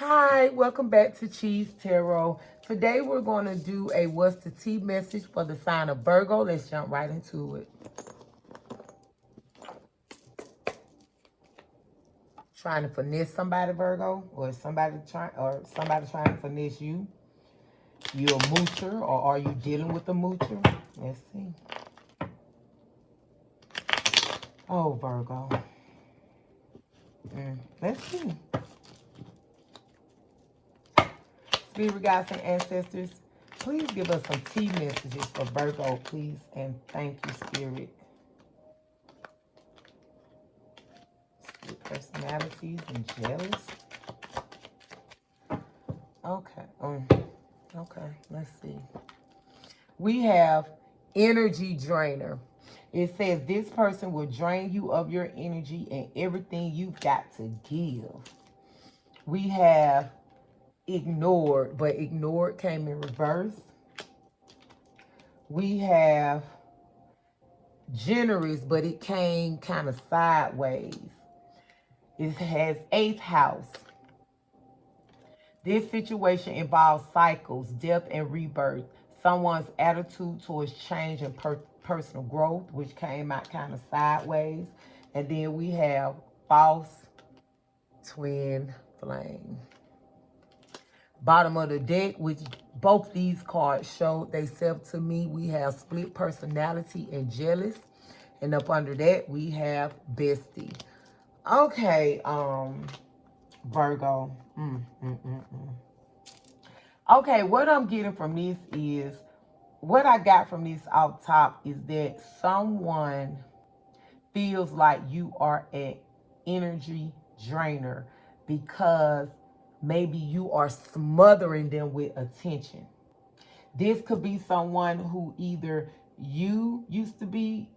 Hi, welcome back to Cheese Tarot. Today we're going to do a what's the tea message for the sign of Virgo. Let's jump right into it. Trying to finesse somebody, Virgo, or somebody trying to finesse you. You a moocher, or are you dealing with a moocher? Let's see. Oh, Virgo. Let's see. Spirit guides and ancestors, please give us some tea messages for Virgo, please. And thank you, Spirit. Split personalities and jealous. Okay. Okay, let's see. We have energy drainer. It says this person will drain you of your energy and everything you've got to give. We have ignored, but ignored came in reverse. We have generous, but it came kind of sideways. It has 8th house. This situation involves cycles, death, and rebirth. Someone's attitude towards change and personal growth, which came out kind of sideways. And then we have false twin flame. Bottom of the deck, which both these cards showed themselves to me, we have split personality and jealous. And up under that, we have bestie. Okay, Virgo. Okay, what I'm getting from this is, what I got from this off top is that someone feels like you are an energy drainer because maybe you are smothering them with attention. This could be someone who either you used to be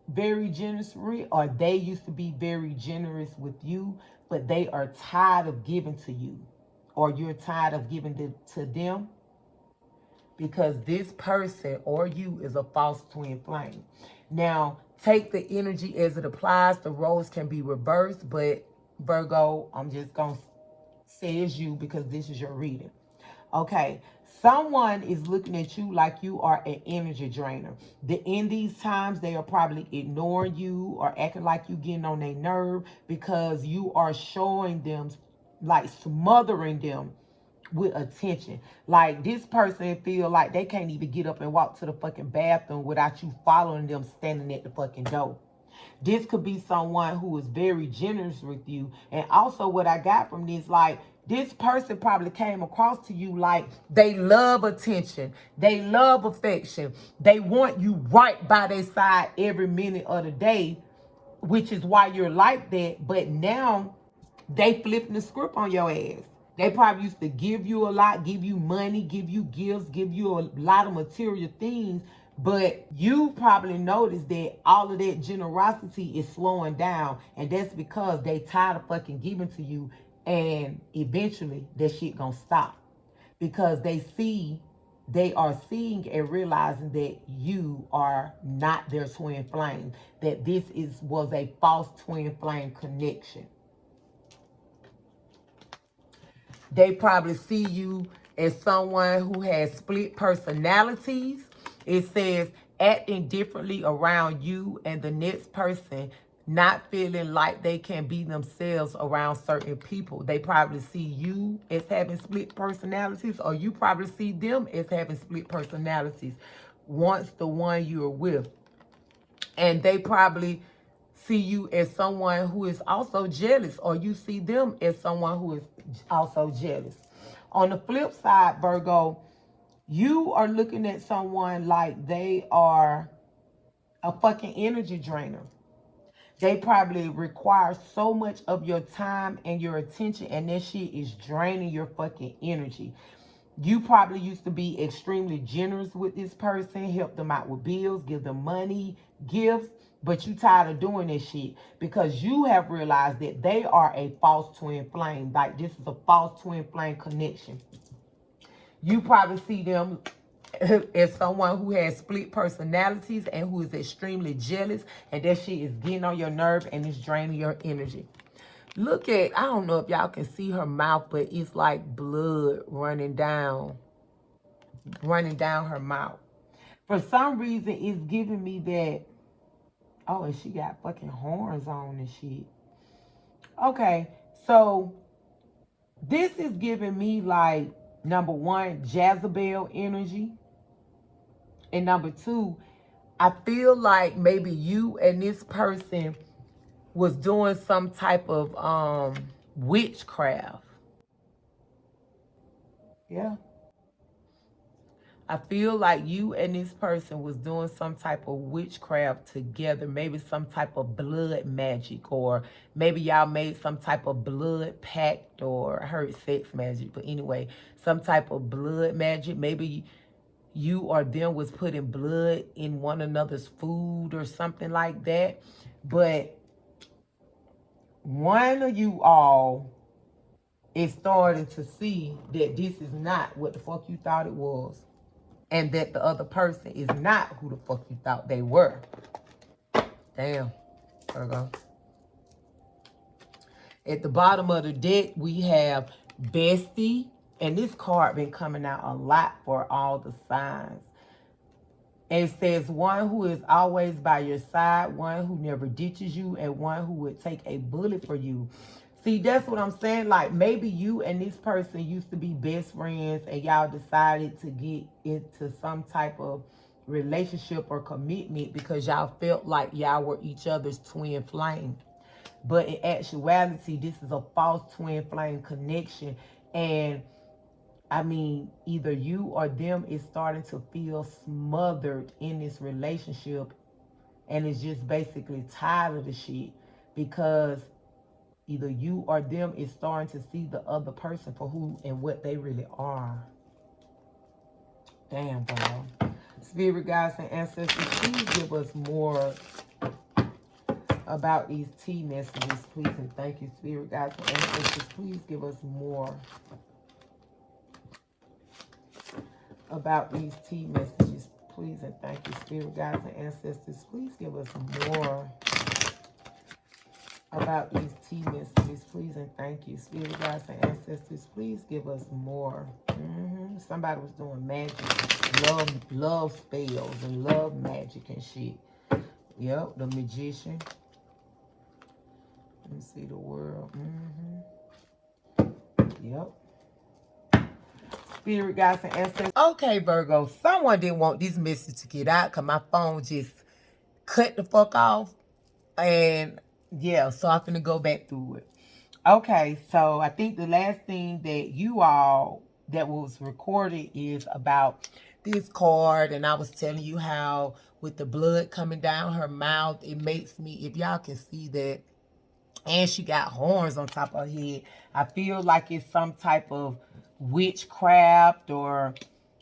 very generous with, or they used to be very generous with you, but they are tired of giving to you, or you're tired of giving to them, because this person or you is a false twin flame. Now, take the energy as it applies. The roles can be reversed, but Virgo, I'm just going to say it's you because this is your reading. Okay, someone is looking at you like you are an energy drainer. In these times, they are probably ignoring you or acting like you getting on their nerve because you are showing them, like smothering them with attention. Like this person feel like they can't even get up and walk to the fucking bathroom without you following them standing at the fucking door. This could be someone who is very generous with you. And also what I got from this, like, this person probably came across to you like they love attention. They love affection. They want you right by their side every minute of the day, which is why you're like that. But now they flipping the script on your ass. They probably used to give you a lot, give you money, give you gifts, give you a lot of material things. But you probably noticed that all of that generosity is slowing down. And that's because they tired of fucking giving to you. And eventually that shit gonna stop. Because they are seeing and realizing that you are not their twin flame. That this was a false twin flame connection. They probably see you as someone who has split personalities. It says acting differently around you and the next person, not feeling like they can be themselves around certain people. They probably see you as having split personalities, or you probably see them as having split personalities once the one you're with. And they probably see you as someone who is also jealous, or you see them as someone who is also jealous. On the flip side, Virgo, you are looking at someone like they are a fucking energy drainer. They probably require so much of your time and your attention, and that shit is draining your fucking energy. You probably used to be extremely generous with this person, help them out with bills, give them money, gifts, but you tired of doing this shit because you have realized that they are a false twin flame. Like this is a false twin flame connection. You probably see them as someone who has split personalities and who is extremely jealous, and that shit is getting on your nerve and it's draining your energy. Look at, I don't know if y'all can see her mouth, but it's like blood running down her mouth. For some reason, it's giving me that, oh, and she got fucking horns on and shit. Okay, so this is giving me like, number one, Jezebel energy. And number two, I feel like maybe you and this person was doing some type of witchcraft. Yeah. I feel like you and this person was doing some type of witchcraft together, maybe some type of blood magic, or maybe y'all made some type of blood pact, or I heard sex magic, but anyway, some type of blood magic. Maybe you or them was putting blood in one another's food or something like that. But one of you all is starting to see that this is not what the fuck you thought it was. And that the other person is not who the fuck you thought they were. Damn. Virgo. At the bottom of the deck, we have bestie. And this card been coming out a lot for all the signs. And it says one who is always by your side, one who never ditches you, and one who would take a bullet for you. See, that's what I'm saying. Like, maybe you and this person used to be best friends and y'all decided to get into some type of relationship or commitment because y'all felt like y'all were each other's twin flame. But in actuality, this is a false twin flame connection. And I mean, either you or them is starting to feel smothered in this relationship and is just basically tired of the shit because either you or them is starting to see the other person for who and what they really are. Damn, bro. Spirit guides and ancestors, please give us more about these T messages, please, and thank you. Spirit guides and ancestors, please give us more about these T messages, please, and thank you. Spirit guides and ancestors, please give us more about these T messages, please, and thank you. Spirit guides and ancestors, please give us more. Somebody was doing magic, love spells and love magic and shit. Yep, the magician. Let me see the world. Yep. Spirit guides and ancestors. Okay, Virgo, someone didn't want this message to get out because my phone just cut the fuck off. And yeah, so I'm finna go back through it. Okay, so I think the last thing that you all that was recorded is about this card, and I was telling you how with the blood coming down her mouth, it makes me, if y'all can see that, and she got horns on top of her head, I feel like it's some type of witchcraft or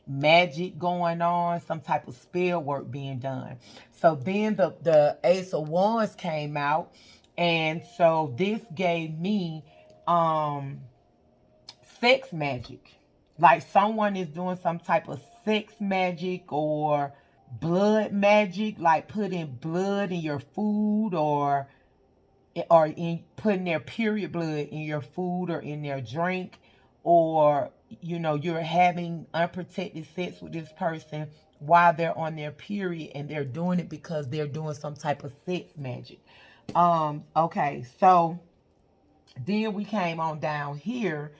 magic going on, some type of spell work being done. So then the Ace of Wands came out, and so this gave me sex magic. Like someone is doing some type of sex magic or blood magic, like putting blood in your food or in putting their period blood in your food or in their drink, or you know, you're having unprotected sex with this person while they're on their period, and they're doing it because they're doing some type of sex magic. Okay, so then we came on down here,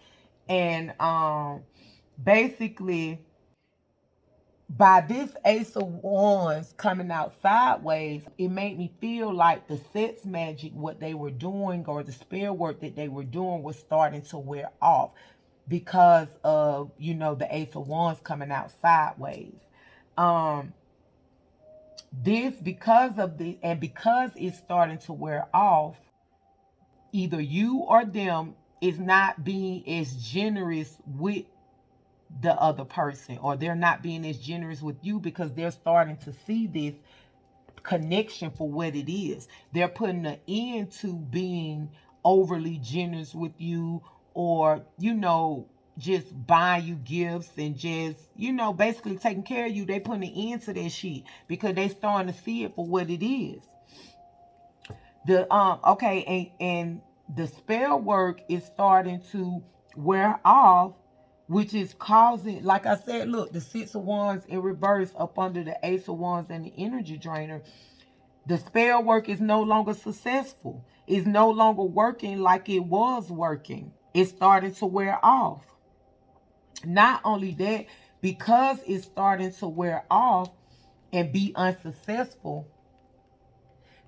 and basically by this Ace of Wands coming out sideways, it made me feel like the sex magic, what they were doing, or the spell work that they were doing, was starting to wear off because of, you know, the Ace of Wands coming out sideways. This, because of the, and because it's starting to wear off, either you or them is not being as generous with the other person, or they're not being as generous with you because they're starting to see this connection for what it is. They're putting an end to being overly generous with you, or, you know, just buying you gifts and just, you know, basically taking care of you. They putting an end to that shit because they starting to see it for what it is. Okay, and the spell work is starting to wear off, which is causing, like I said, look, the Six of Wands in reverse up under the Ace of Wands and the energy drainer. The spell work is no longer successful. It's no longer working like it was working. It's starting to wear off. Not only that, because it's starting to wear off and be unsuccessful,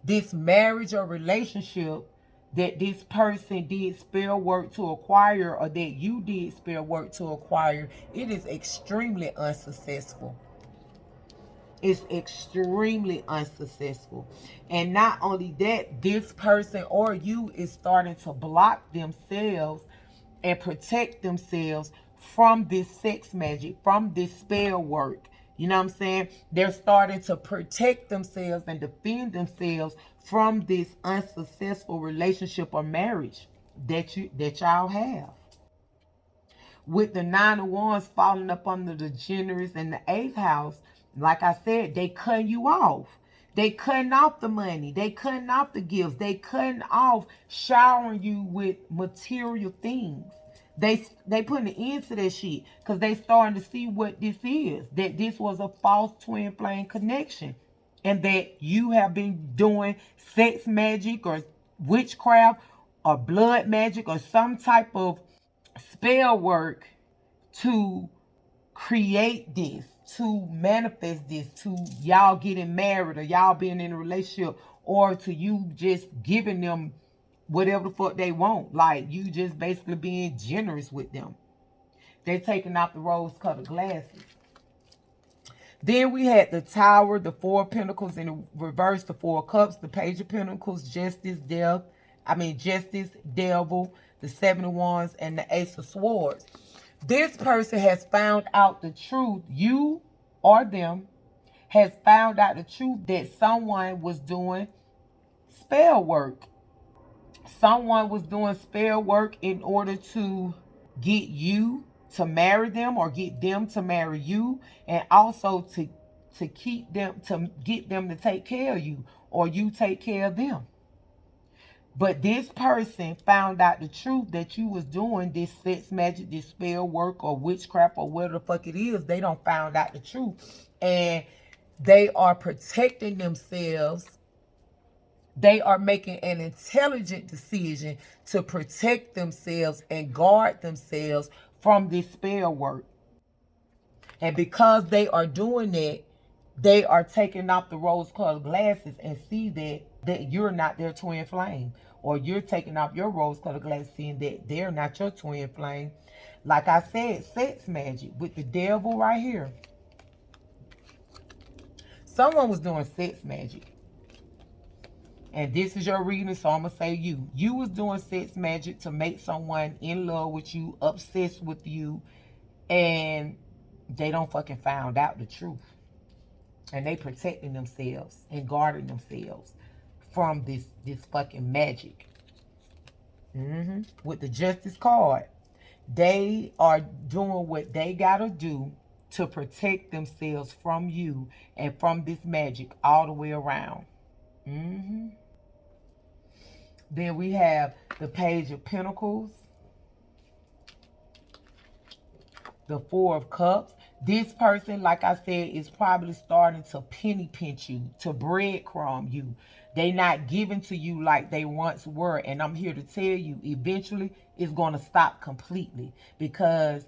this marriage or relationship that this person did spell work to acquire, or that you did spell work to acquire, it is extremely unsuccessful. It's extremely unsuccessful. And not only that, this person or you is starting to block themselves and protect themselves from this sex magic, from this spell work. You know what I'm saying? They're starting to protect themselves and defend themselves from this unsuccessful relationship or marriage that y'all have. With the Nine of Wands falling up under the generous and the eighth house, like I said, they cutting you off. They cutting off the money. They cutting off the gifts. They cutting off showering you with material things. They putting an end to that shit because they starting to see what this is. That this was a false twin flame connection. And that you have been doing sex magic or witchcraft or blood magic or some type of spell work to create this, to manifest this, to y'all getting married or y'all being in a relationship, or to you just giving them whatever the fuck they want. Like you just basically being generous with them. They're taking out the rose-colored glasses. Then we had the Tower, the Four of Pentacles in reverse, the Four of Cups, the Page of Pentacles, Justice, Justice, Devil, the Seven of Wands, and the Ace of Swords. This person has found out the truth. You or them has found out the truth that someone was doing spell work. Someone was doing spell work in order to get you to marry them or get them to marry you, and also to keep them, to get them to take care of you or you take care of them. But this person found out the truth that you was doing this sex magic, this spell work or witchcraft or whatever the fuck it is. They don't found out the truth. And they are protecting themselves. They are making an intelligent decision to protect themselves and guard themselves from this spell work. And because they are doing that, they are taking off the rose-colored glasses and see that you're not their twin flame. Or you're taking off your rose-colored glasses seeing that they're not your twin flame. Like I said, sex magic with the devil right here. Someone was doing sex magic. And this is your reading, so I'm going to say you. You was doing sex magic to make someone in love with you, obsessed with you, and they don't fucking found out the truth. And they protecting themselves and guarding themselves from this fucking magic. With the Justice card, they are doing what they gotta do to protect themselves from you and from this magic all the way around. Then we have the Page of Pentacles, the Four of Cups. This person, like I said, is probably starting to penny pinch you, to breadcrumb you. They not giving to you like they once were. And I'm here to tell you, eventually, it's going to stop completely. Because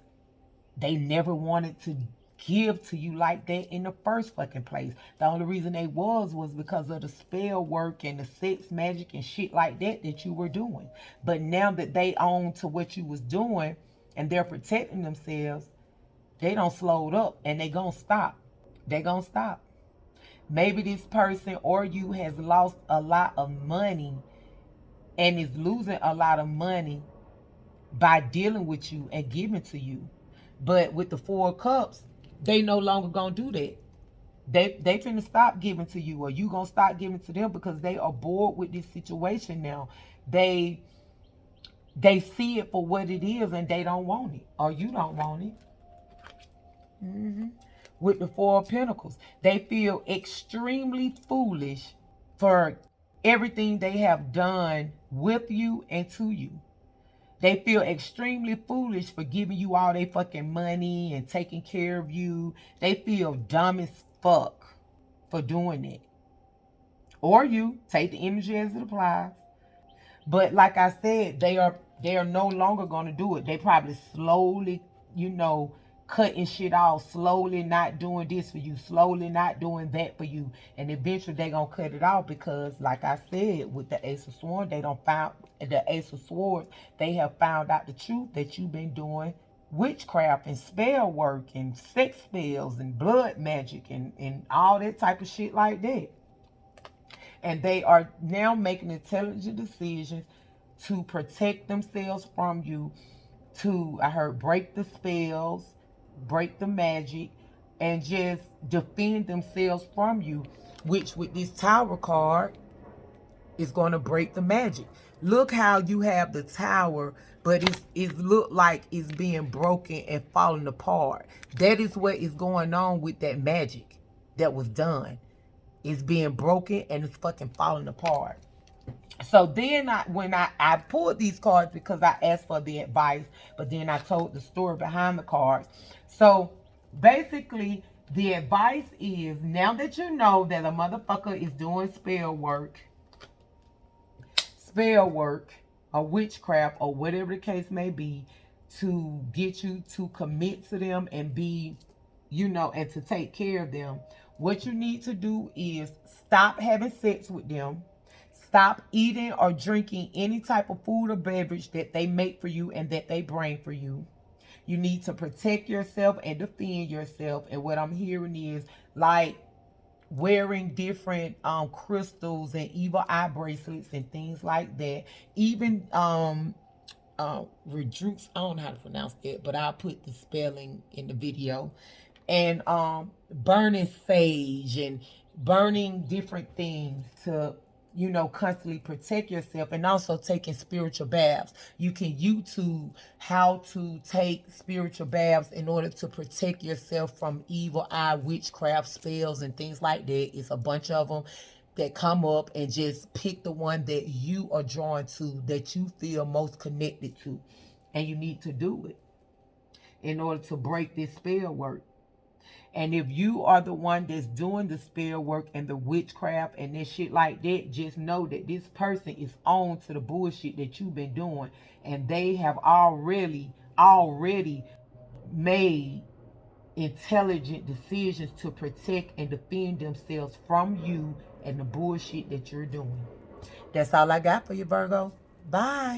they never wanted to give to you like that in the first fucking place. The only reason they was because of the spell work and the sex magic and shit like that you were doing. But now that they own to what you was doing and they're protecting themselves, they don't slowed up and they gonna stop. They gonna stop. Maybe this person or you has lost a lot of money and is losing a lot of money by dealing with you and giving to you. But with the Four of Cups, they no longer gonna do that. They finna stop giving to you, or you gonna stop giving to them because they are bored with this situation now. They see it for what it is and they don't want it, or you don't want it. With the Four of Pentacles, they feel extremely foolish for everything they have done with you and to you. They feel extremely foolish for giving you all their fucking money and taking care of you. They feel dumb as fuck for doing it. Or you take the energy as it applies. But like I said, they are no longer gonna do it. They probably slowly, cutting shit off, slowly not doing this for you, slowly not doing that for you, and eventually they gonna cut it off because, like I said, with the Ace of Swords, they have found out the truth that you've been doing witchcraft and spell work and sex spells and blood magic and all that type of shit like that. And they are now making intelligent decisions to protect themselves from you, to, I heard, break the spells, break the magic, and just defend themselves from you, which with this Tower card is going to break the magic. Look how you have the Tower, but it look like it's being broken and falling apart. That is what is going on with that magic that was done. It's being broken and it's fucking falling apart. So then when I pulled these cards because I asked for the advice, but then I told the story behind the cards. So basically the advice is, now that you know that a motherfucker is doing spell work or witchcraft or whatever the case may be, to get you to commit to them and be, and to take care of them, what you need to do is stop having sex with them. Stop eating or drinking any type of food or beverage that they make for you and that they bring for you. You need to protect yourself and defend yourself. And what I'm hearing is like wearing different crystals and evil eye bracelets and things like that. Even Redrux, I don't know how to pronounce that, but I'll put the spelling in the video. And burning sage and burning different things to, constantly protect yourself, and also taking spiritual baths. You can YouTube how to take spiritual baths in order to protect yourself from evil eye, witchcraft, spells, and things like that. It's a bunch of them that come up, and just pick the one that you are drawn to, that you feel most connected to, and you need to do it in order to break this spell work. And if you are the one that's doing the spell work and the witchcraft and this shit like that, just know that this person is on to the bullshit that you've been doing. And they have already made intelligent decisions to protect and defend themselves from you and the bullshit that you're doing. That's all I got for you, Virgo. Bye.